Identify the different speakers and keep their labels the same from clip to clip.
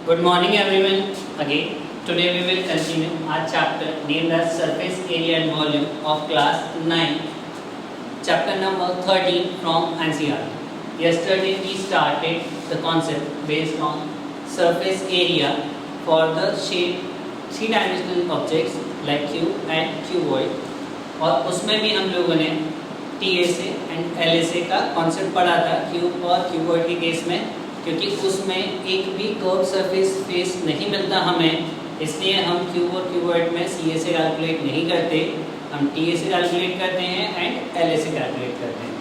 Speaker 1: Good morning everyone again. Today we will continue our chapter named as Surface Area and Volume of class 9, chapter number 13 from NCERT. Yesterday we started the concept based on surface area for the shape three-dimensional objects like cube and cuboid, और उसमें भी हम लोगों ने TSA and LSA का concept पढ़ा था cube और क्यूबॉइड के केस में, क्योंकि उसमें एक भी कर्व सरफेस फेस नहीं मिलता हमें, इसलिए हम क्यूब और क्यूबॉइड में CSA कैलकुलेट नहीं करते, हम TSA कैलकुलेट करते हैं एंड LSA कैलकुलेट करते हैं.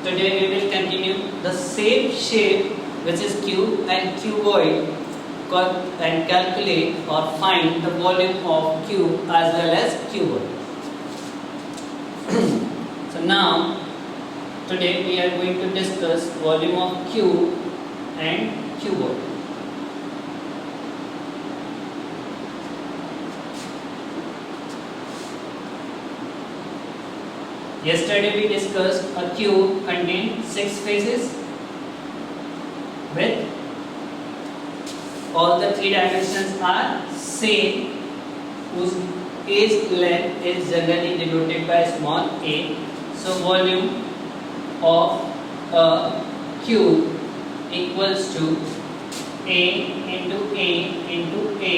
Speaker 1: Today we will continue the same shape which is cube and cuboid and calculate or find the volume of cube as well as cuboid. So now today we are going to discuss volume of cube and cuboid. Yesterday we discussed a cube contained 6 faces with all the 3 dimensions are same, whose edge length is generally denoted by small a. So volume of a cube equals to a into a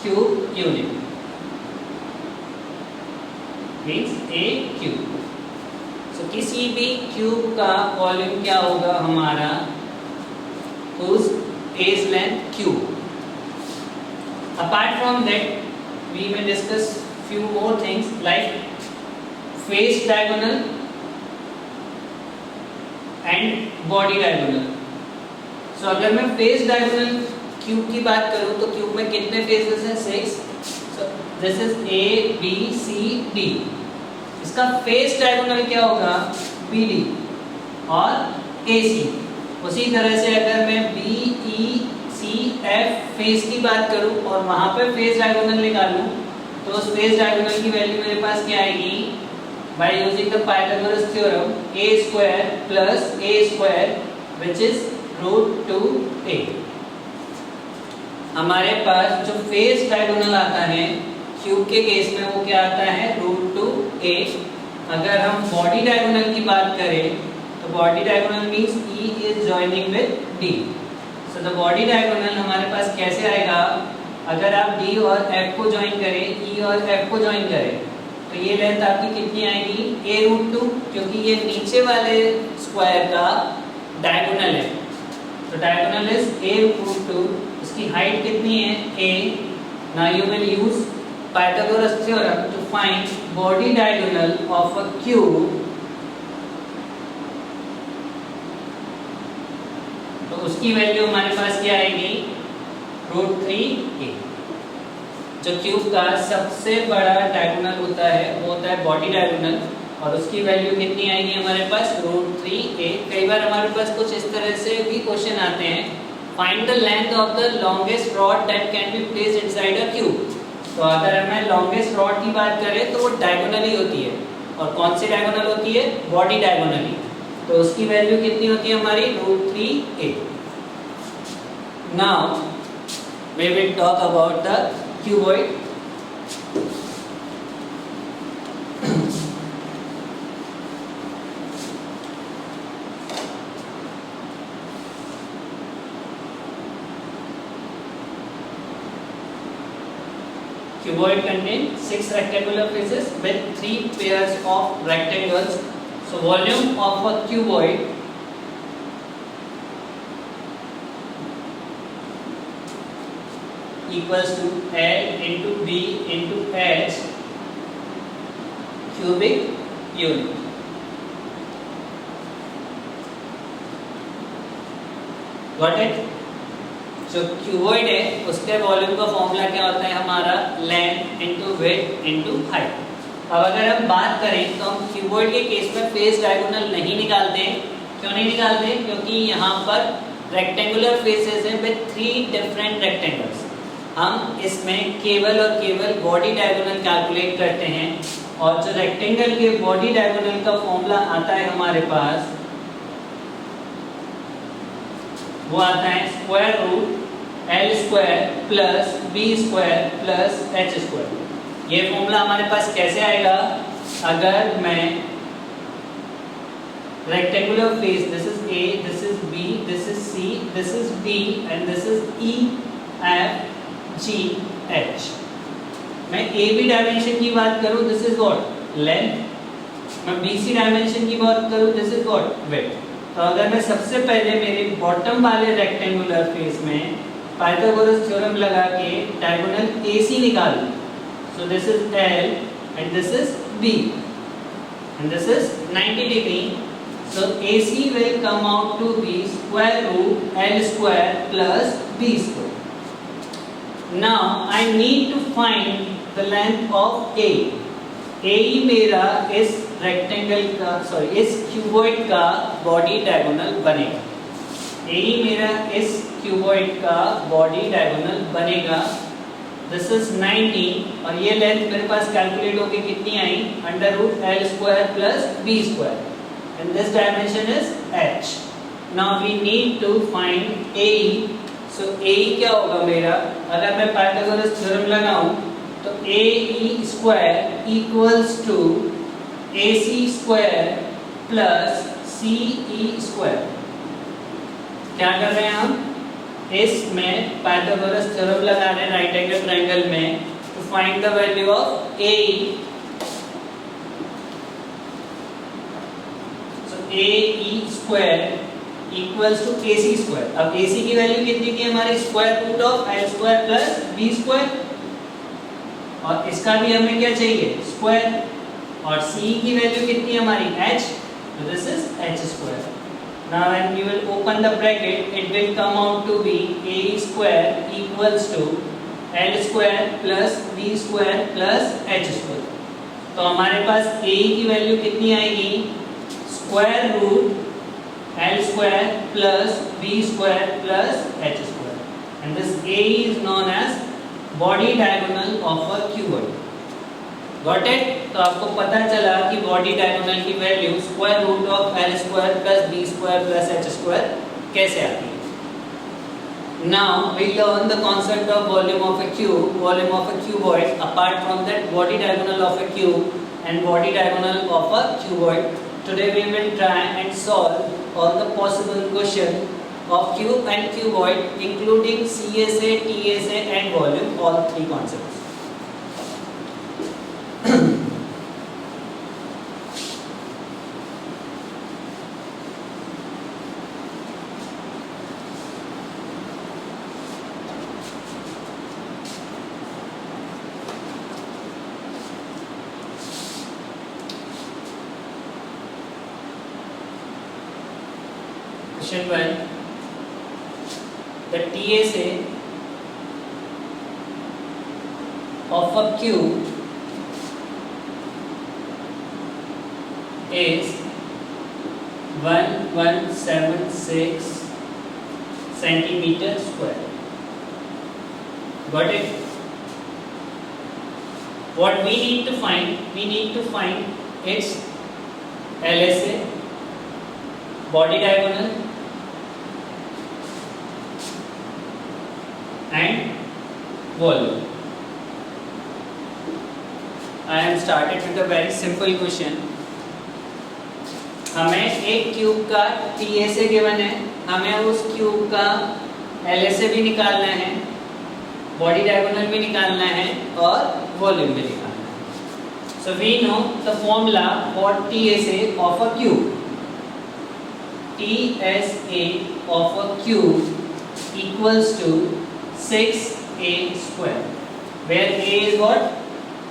Speaker 1: cube unit, means a cube. So किसी भी cube का volume क्या होगा हमारा, whose edge length q. Apart from that we may discuss few more things like face diagonal and body diagonal. So अगर मैं face diagonal cube की बात करूं तो क्यूब में कितने फेसेस हैं? 6. So this is A B C D. इसका फेस डायगोनल क्या होगा? BD और AC. उसी तरह से अगर मैं BECF फेस की बात करूं और वहां पे फेस डायगोनल निकालूं तो उस फेस डायगोनल की वैल्यू मेरे पास क्या आएगी? By using the Pythagoras theorem, a square plus a square which is root 2a. हमारे पास जो फेस डायगोनल आता है क्यूब के केस में वो क्या आता है? Root 2a. अगर हम बॉडी डायगोनल की बात करें तो body diagonal means E is joining with D. So the body diagonal हमारे पास कैसे आएगा? अगर आप D और F को ज्वाइन करें, E और F को ज्वाइन करें तो ये लेंथ आपकी कितनी आएगी? a रूट 2, क्योंकि ये नीचे वाले स्क्वायर का डायगोनल है. तो डायगोनल इज a रूट 2. इसकी हाइट कितनी है? a. Now you will use Pythagoras theorem to find body diagonal of a cube. तो उसकी वैल्यू हमारे पास क्या आएगी? Root 3a. जो क्यूब का सबसे बड़ा डायगोनल होता है वो होता है बॉडी डायगोनल, और उसकी वैल्यू कितनी आएगी हमारे पास? Root 3a. कई बार हमारे पास कुछ इस तरह से भी क्वेश्चन आते हैं, find the length of the longest rod that can be placed inside a cube. तो अगर हमें लॉन्गेस्ट रॉड की बात करें तो वो डायगोनल ही होती है, और कौन सी डायगोनल होती है? बॉडी डायगोनल ही. तो उसकी वैल्यू कितनी होती है हमारी? Root 3a. Now we will talk about the cuboid. Cuboid contains 6 rectangular faces with 3 pairs of rectangles. So volume of a cuboid equals to L into B into H cubic unit. Got it? जो cuboid है उसके volume का formula क्या होता है हमारा? Length into width into height. अब अगर हम बात करें तो हम क्यूबॉइड के केस में फेस डायगोनल नहीं निकालते. क्यों नहीं निकालते? क्योंकि यहाँ पर रेक्टेंगुलर फेसेस हैं विद 3 डिफरेंट रेक्टेंगल्स. हम इसमें केवल और केवल बॉडी डायगोनल कैलकुलेट करते हैं, और जो रेक्टेंगल के बॉडी डायगोनल का फॉर्मूला आता है हमारे पास वो आता है square root L square plus B square plus H square. ये फॉर्मूला हमारे पास कैसे आएगा? अगर मैं rectangular face, this is A, this is B, this is C, this is D and this is E, F, G, H। मैं AB dimension की बात करूं, this is what लेंथ। मैं BC डायमेंशन की बात करूं, this is what विड्थ। तो अगर मैं सबसे पहले मेरे बॉटम वाले रेक्टेंगुलर फेस में पाइथागोरस थ्योरम लगा के डायगोनल AC निकाल लूं, so this is L and this is B and this is 90 degree। So AC will come out to be square root L square plus B square। Now I need to find the length of A। AE मेरा इस rectangle का इस cuboid का body diagonal बनेगा। AE मेरा इस cuboid का body diagonal बनेगा। This is 90 और ये लेंथ मेरे पास कैलकुलेट होके कितनी आई? Under root L square plus B square and this dimension is H। Now we need to find AE। So AE क्या होगा मेरा? अगर मैं पाइथागोरस थ्योरम लगाऊं तो AE square equals to AC square plus CE square. क्या कर रहे हैं हम? इसमें पाइथागोरस थ्योरम लगा रहे हैं राइट एंगल ट्रायंगल में to find the value of AE। AE square equals to AC square. अब AC की वैल्यू कितनी थी हमारी? Square root of L square plus B square और इसका भी हमें क्या चाहिए? स्क्वायर। और CE की वैल्यू कितनी हमारी? H। So this is H square। Now when we will open the bracket, it will come out to be AE square equals to L square plus B square plus H square। तो हमारे पास AE की value कितनी आएगी? Square root L square plus B square plus H square and this AE is known as body diagonal of a cuboid। Got it? तो आपको पता चला कि बॉडी डायगोनल की value square root of L square plus B square plus H square कैसे आती है। Now we learn the concept of volume of a cube, volume of a cuboid apart from that body diagonal of a cube and body diagonal of a cuboid। Today we will try and solve all the possible questions of cube and cuboid including CSA, TSA and volume, all three concepts। Question 1, the TSA of a cube is 1176 centimeter square। Got it? What we need to find? We need to find its LSA, body diagonal and volume। I am started with a very simple question। हमें एक cube का TSA given है, हमें उस cube का LSA भी निकालना है, बॉडी डायगोनल भी निकालना है और वॉल्यूम भी निकालना है। So we know the formula for TSA of a cube। TSA of a cube equals to 6A square, where A is what?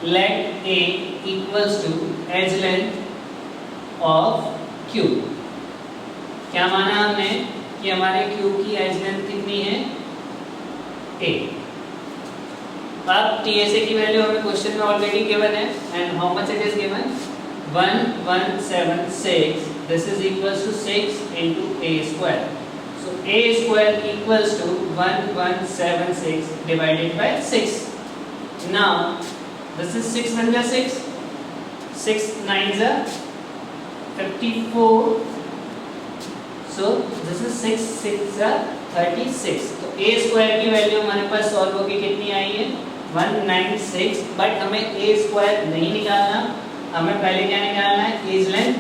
Speaker 1: Let A equals to edge length of cube. क्या माना हमने कि हमारे cube की as length कितनी है? A। अब TSA की वैल्यू हमें क्वेश्चन में ऑलरेडी गिवन है and how much it is given? 1176। This is equals to 6 into A square। So A square equals to 1176 divided by 6। Now this is 6 under 6, 6 9s are 54, so this is 6 6 36। तो a square की value हमारे पास solve होगी, कितनी आई है 196। But हमें a square नहीं निकालना, हमें पहले क्या निकालना है edge length.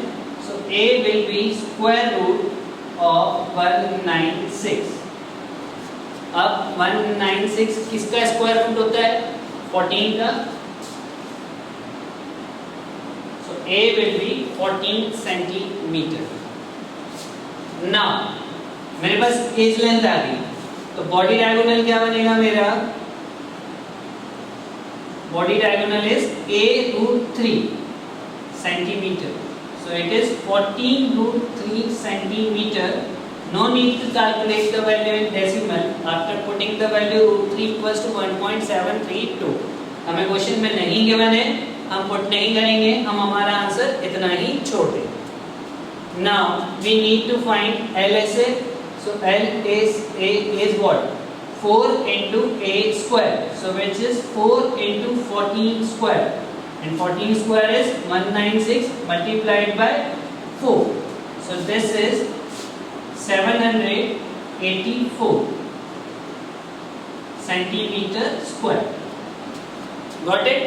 Speaker 1: So a will be square root of 196। अब 196 किसका स्क्वायर रूट होता है 14 का। सो a will B 14 centimetre. Now मेरे पास एज लेंथ आ गई, तो बॉडी डायगोनल क्या बनेगा मेरा, body diagonal is a√3 centimetre. So it is 14√3 centimetre. No need to calculate the value in decimal. After putting the value √3 equals to 1.732. हमें question में नहीं given है, हम पुट नहीं करेंगे, हम हमारा आंसर इतना ही छोड़ देंगे। Now we need to find LSA. So LSA is what? 4 into a square. So which is 4 into 14 square. And 14 square is 196 multiplied by 4. So this is 784 centimetre square. Got it.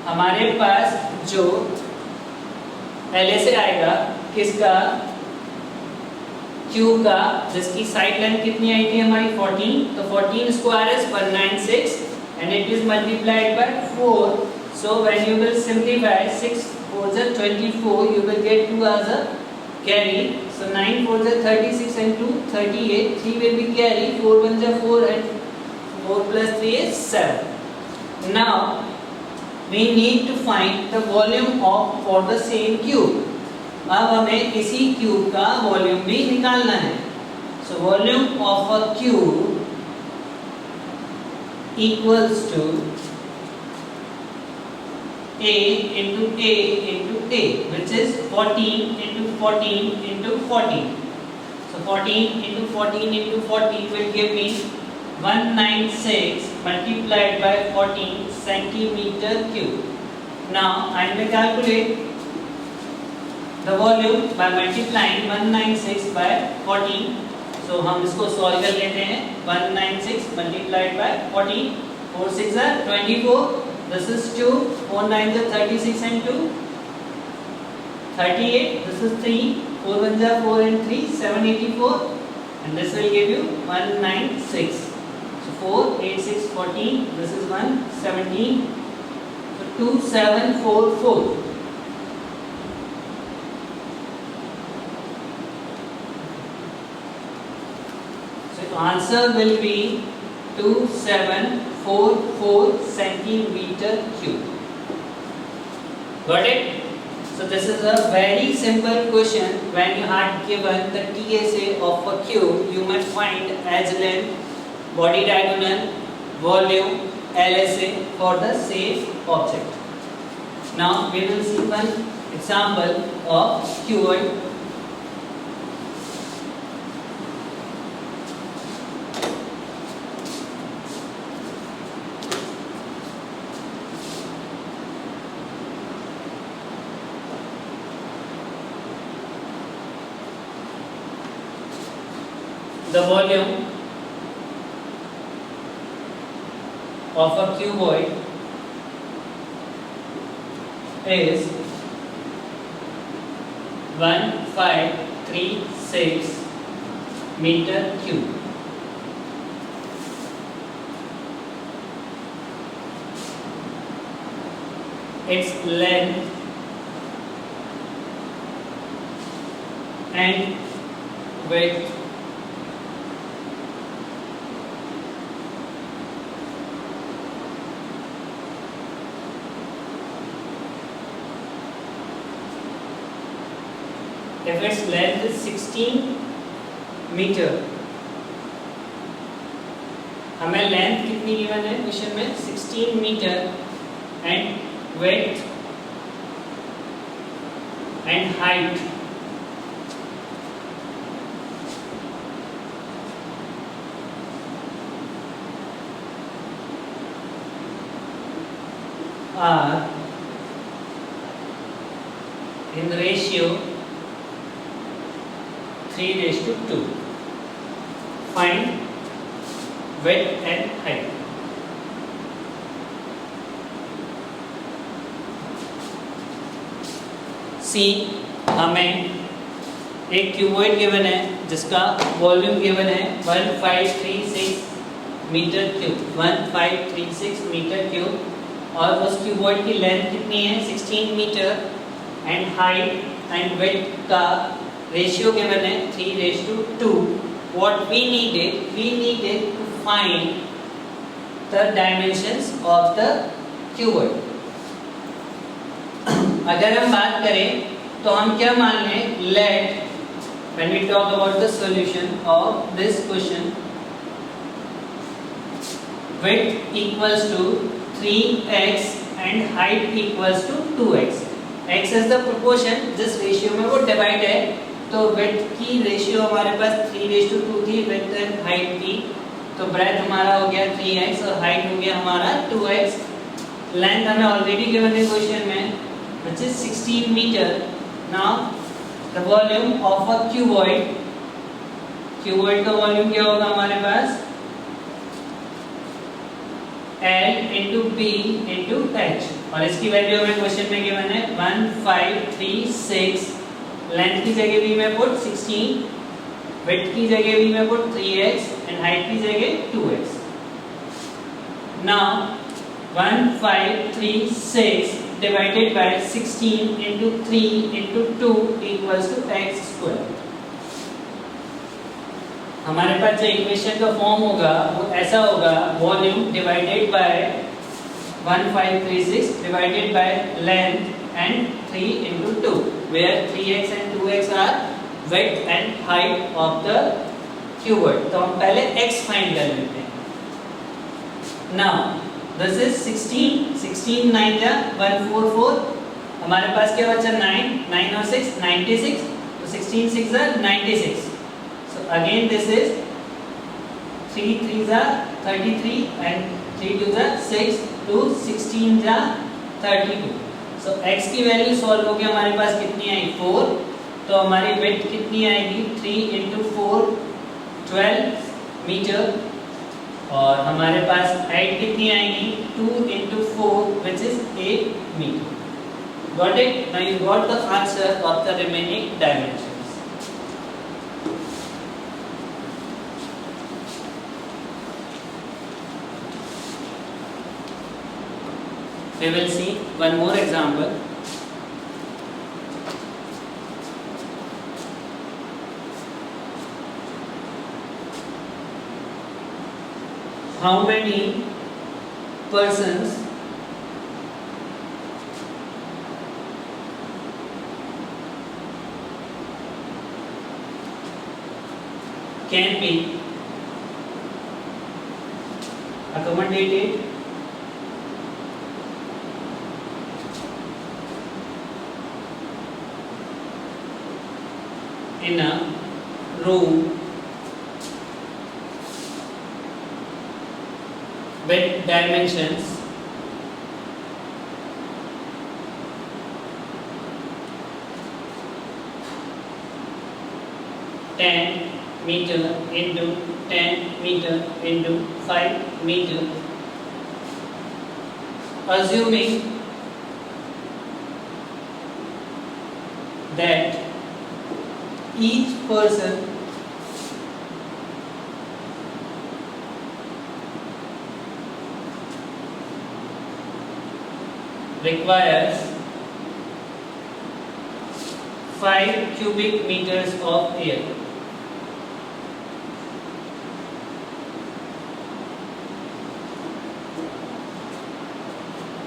Speaker 1: हमारे पास जो LSA आएगा किसका, Q का, जिसकी side length कितनी आई थी हमारी 14। तो 14 square is 196 and it is multiplied by 4। So when you will simplify 6 4 is 24, you will get 2 as a carry. So 9 4 is 36 and 2 38. 3 will be carry. 4 1 is 4 and 4 plus 3 is 7. Now we need to find the volume of for the same cube. अब हमें इसी cube का volume भी निकालना है। So volume of a cube equals to a into a into a, which is 14 into 14 into 14. So 14 into 14 into 14 will give me 196 multiplied by 14 centimeter cube. Now I will calculate the volume by multiplying 196 by 14. So हम इसको solve कर लेते हैं। 196 multiplied by 14, 4 6 are 24. This is 2, 4 9 is 36 and 2, 38. This is 3, 4 1 is 4 and 3, 784. And this will give you 196. So 4, 8, 6, 14. This is 117. So 2744. So answer will be 2744 centimeter cube. Got it? So this is a very simple question. When you had given the TSA of a cube, you must find edge length, body diagonal, volume, LSA for the same object. Now we will see one example of cuboid. The volume of a cuboid is 1536 meter cube. Its length and width if its length is 16 metre, हमें length कितनी given है question में 16 metre and width and height are in ratio 3 3:2. Find width and height. सी हमें एक cuboid given है जिसका volume given है 1536 metre cube, 1536 metre cube, और उस क्यूबॉइड की लेंथ कितनी है 16 metre, and height and width का रेशियो गिवन है 3:2. What we needed to find the dimensions of the cuboid. अगर हम बात करें तो हम क्या मान लें, let when we talk about the solution of this question, width equals to 3x and height equals to 2x. x is the proportion, जिस रेशियो में वो डिवाइड है, तो width की रेशियो हमारे पास 3:2 थी, width and height की, तो ब्रेथ हमारा हो गया 3x और हाइट हो गया हमारा 2x. लेंथ हमें ऑलरेडी गिवन है क्वेश्चन में, which is 16 meter. Now the volume of a cuboid का वॉल्यूम क्या होगा हमारे पास, L into B into H, और इसकी वैल्यू हमें क्वेश्चन में गिवन है 1536. लेंथ की जगह भी मैं पुट 16, विड्थ की जगह भी मैं पुट 3x एंड हाइट की जगह 2x. Now 1536 divided by 16 into 3 into 2 equals to x square. हमारे पास जो इक्वेशन का फॉर्म होगा वो ऐसा होगा, volume divided by 1536 divided by length and 3 into 2, where 3x and 2x are width and height of the cuboid. तो हम पहले x फाइंड कर लेते हैं. Now this is 16 9 जा 144, हमारे पास क्या बचा 9 और 6 96, तो 16 6 जा 96. So again this is 3 3 जा 33 and 3 2 जा 6, 2 16 जा 32. So x की वैल्यू सॉल्व हो गया, हमारे पास कितनी आई 4, तो हमारी विड्थ कितनी आएगी 3 into 4 12 मीटर, और हमारे पास हाइट कितनी आएगी 2 into 4 which is 8 meter. Got it? Now you got the answer of the remaining dimensions. We will see one more example. How many persons can be accommodated in a room with dimensions 10 meter into 10 meter into 5 meter, assuming that each person requires 5 cubic meters of air.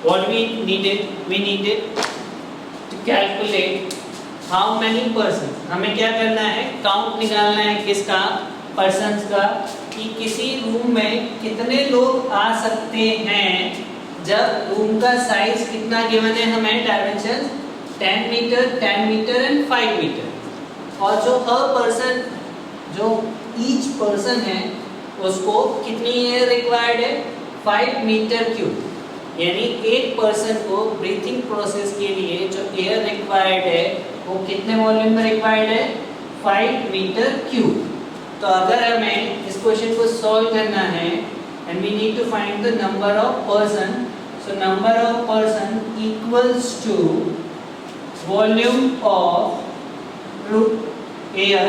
Speaker 1: What we needed to calculate how many persons. हमें क्या करना है, count निकालना है किसका, persons का, कि किसी रूम में कितने लोग आ सकते हैं जब रूम का साइज कितना गिवन है हमें, डायमेंशन 10 मीटर एंड 5 मीटर, और जो हर पर्सन, जो ईच पर्सन है उसको कितनी एयर रिक्वायर्ड है 5 मीटर क्यूब, यानी एक पर्सन को ब्रीथिंग प्रोसेस के लिए जो एयर रिक्वायर्ड है वो कितने वॉल्यूम में रिक्वायर्ड है 5 मीटर क्यूब। तो अगर हमें इस क्वेश्चन को सॉल्व करना है and we need to find the number of person, so number of person equals to volume of air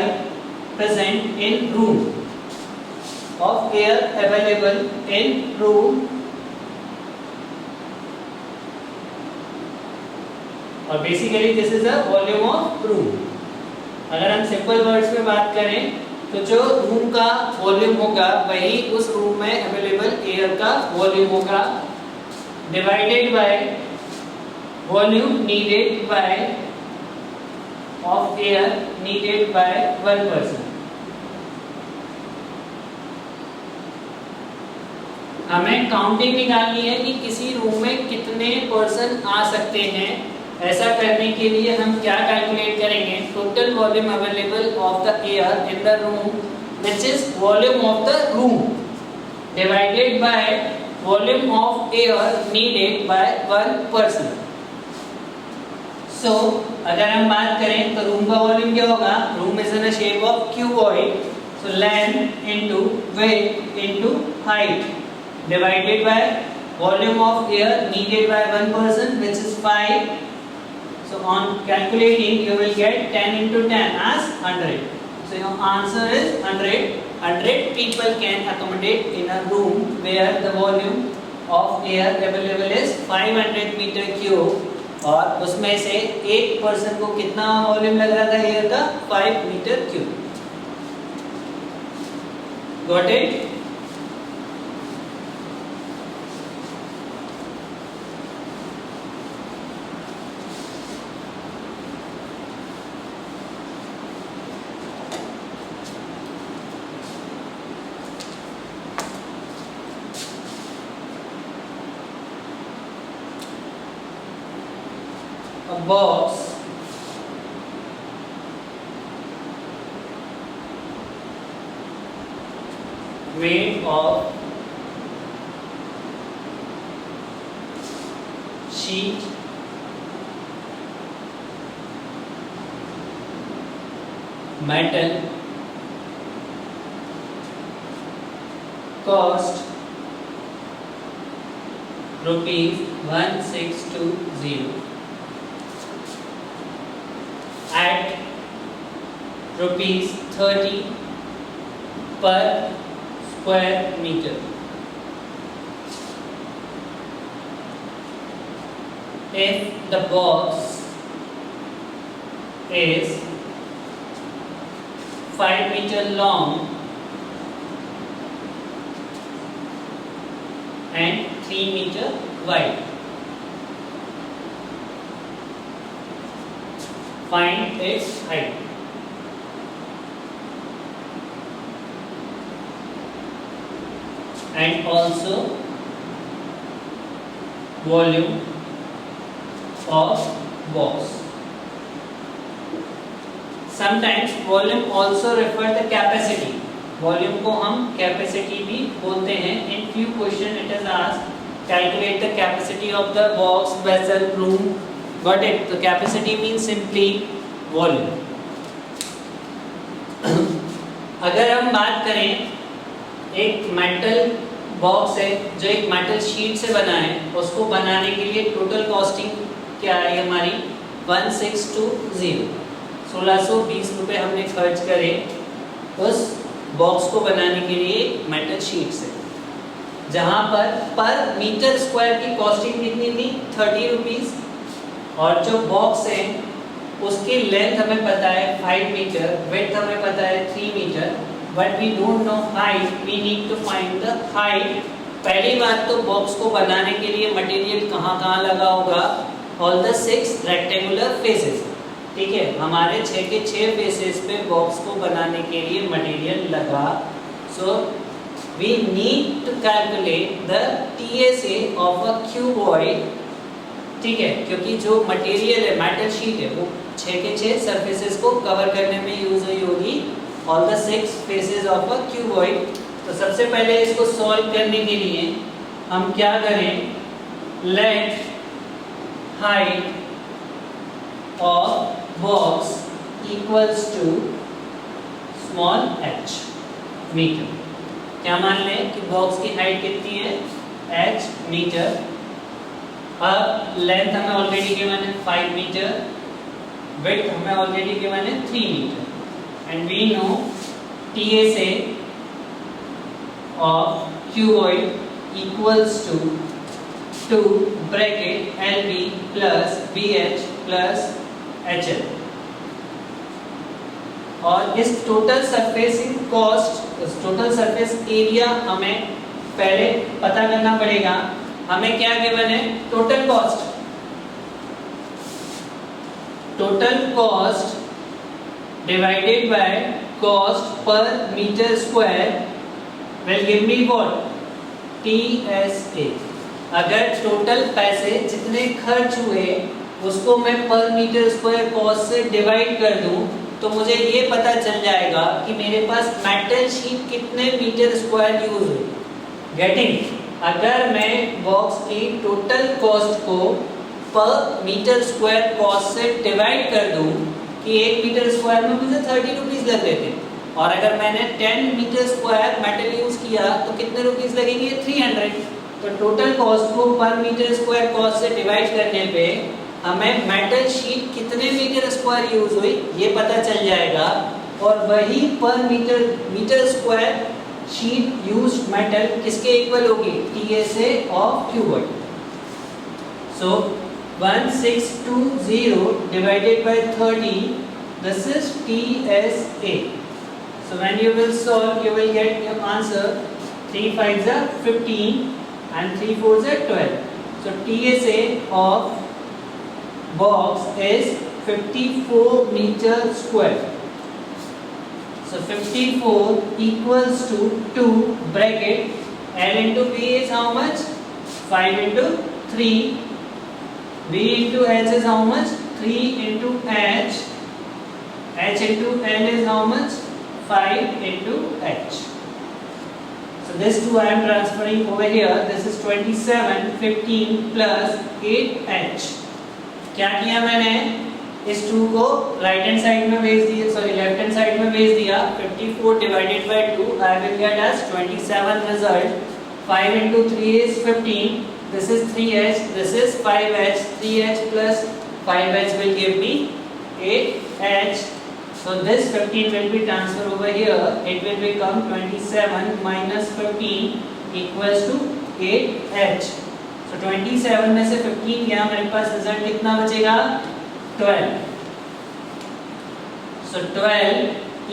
Speaker 1: present in room, of air available in room, और basically this is the volume of room. अगर हम simple words में बात करें तो जो room का volume होगा वही उस रूम में अवेलेबल एयर का वॉल्यूम होगा, divided by volume needed bye of air needed by 1 person. हमें काउंटिंग निकालनी है कि किसी रूम में कितने पर्सन आ सकते हैं। ऐसा करने के लिए हम क्या कैलकुलेट करेंगे, total volume available of the air in the room which is volume of the room divided by volume of air needed by 1 person. So अगर हम बात करें तो रूम का वॉल्यूम क्या होगा, room is in a shape of cuboid, so length into width into height divided by volume of air needed by 1 person which is 5. So on calculating you will get 10 into 10 as 100. So your answer is 100. 100 people can accommodate in a room where the volume of air available is 500 meter cube, और उसमें से एक person को कितना volume लग रहा था air का, 5 metre cube. Got it? A box made of sheet metal cost ₹1620 at ₹30 per square meter. If the box is 5 meter long and 3 meter wide, find its height. And also volume of box. Sometimes volume also refer the capacity. Volume को हम capacity भी बोलते हैं. In few question it is asked calculate the capacity of the box, vessel, room. Got it? तो capacity means simply volume. अगर हम बात करें एक मेटल बॉक्स है जो एक मेटल शीट से बना है, उसको बनाने के लिए टोटल कॉस्टिंग क्या है हमारी 1620 1620 रुपये हमने खर्च करे उस बॉक्स को बनाने के लिए मेटल शीट से, जहाँ पर मीटर स्क्वायर की कॉस्टिंग कितनी थी 30 रुपीज़, और जो बॉक्स है उसकी लेंथ हमें पता है 5 मीटर, विड्थ हमें पता है 3 metre, but we don't know height, we need to find the height. पहली बात तो बॉक्स को बनाने के लिए मटेरियल कहाँ कहाँ लगा होगा, ऑल द 6 रेक्टेंगुलर फेसेस, ठीक है, हमारे 6 के 6 फेसेस पे बॉक्स को बनाने के लिए मटेरियल लगा। So we need to calculate the TSA of a cuboid, ठीक है, क्योंकि जो मटेरियल है मेटल शीट है वो 6 के 6 सरफेसेस को कवर करने में यूज हुई होगी, all the 6 faces of a cuboid. तो सबसे पहले इसको सॉल्व करने के लिए हम क्या करें, let height of box equals to small h metre. क्या मान लें कि बॉक्स की हाइट कितनी है h मीटर। अब लेंथ हमें ऑलरेडी गिवन है 5 मीटर, विड्थ हमें ऑलरेडी गिवन है 3 metre and we know TSA of cuboid equals to 2 bracket LB plus BH plus HL। और इस total surfacing cost, total surface area हमें पहले पता करना पड़ेगा। हमें क्या गिवन है total cost, total cost divided by cost per metre square will give me what TSA। अगर टोटल पैसे जितने खर्च हुए उसको मैं पर मीटर स्क्वायर कॉस्ट से डिवाइड कर दूं तो मुझे ये पता चल जाएगा कि मेरे पास मेटल शीट कितने मीटर स्क्वायर यूज हुए। गेटिंग? अगर मैं बॉक्स की टोटल कॉस्ट को पर मीटर स्क्वायर कॉस्ट से डिवाइड कर दूं कि 1 मीटर स्क्वायर में मुझे 30 रुपीज लग रहे थे और अगर मैंने 10 मीटर स्क्वायर मेटल यूज किया तो कितने रुपीज लगेंगे 300। तो टोटल कॉस्ट को पर मीटर स्क्वायर कॉस्ट से डिवाइड करने पे हमें मेटल शीट कितने मीटर स्क्वायर यूज हुई ये पता चल जाएगा और वही per metre square sheet used metal किसके इक्वल होगी TSA of cuboid. So 1620 divided by 30, this is TSA। So when you will solve, you will get your answer 3 5s are 15 and 3 4s are 12। So TSA of box is 54 meter square। So 54 equals to 2 bracket L into B is how much 5 into 3, B into H is how much 3 into H, H into L is how much 5 into H। So this 2 I am transferring over here, this is 27 15 plus 8H। क्या किया मैंने इस 2 को right hand side में भेज दिया, sorry left hand side में भेज दिया। 54 divided by 2 I will get as 27 result. 5 into 3 is 15, this is 3H, this is 5H, 3H plus 5H will give me 8H। so this 15 will be transferred over here, it will become 27 minus 15 equals to 8H। तो 27 में से 15 गया, मेरे पास result कितना बचेगा 12। So 12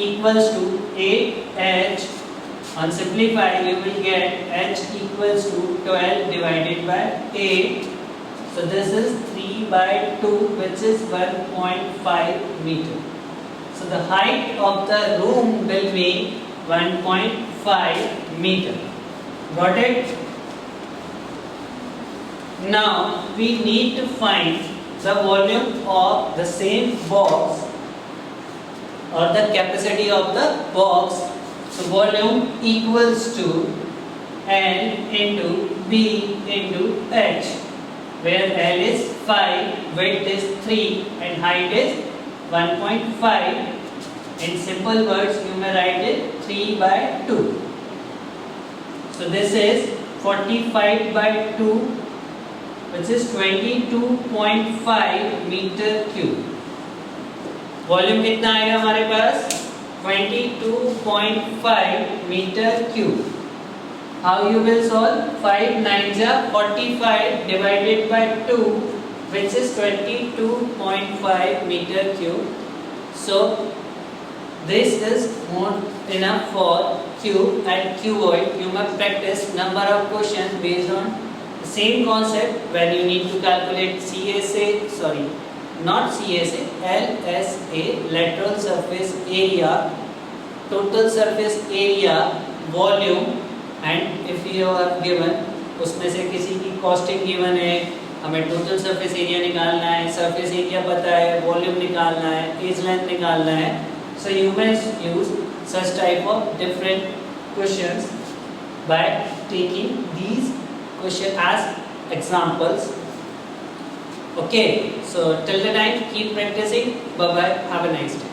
Speaker 1: equals to 8H। On simplify you will get H equals to 12 divided by 8। So this is 3 by 2 which is 1.5 meter। So the height of the room will be 1.5 meter। Got it? Now we need to find the volume of the same box or the capacity of the box। So volume equals to L into B into H, where L is 5, width is 3 and height is 1.5। In simple words you may write it 3 by 2। So this is 45 by 2 which is 22.5 meter cube। Volume कितना आएगा हमारे पास 22.5 meter cube। How you will solve? 5 9s are 45 divided by 2 which is 22.5 meter cube। So this is more enough for cube and cuboid। You must practice number of questions based on same concept when you need to calculate CSA, sorry not CSA, LSA, lateral surface area, total surface area, volume and if you are given उसमें से किसी की costing given है, हमें total surface area निकालना है, surface area पता है, volume निकालना है, edge length निकालना है। So you may use such type of different questions by taking these question as examples। Okay, so till the time keep practicing, bye bye, have a nice day।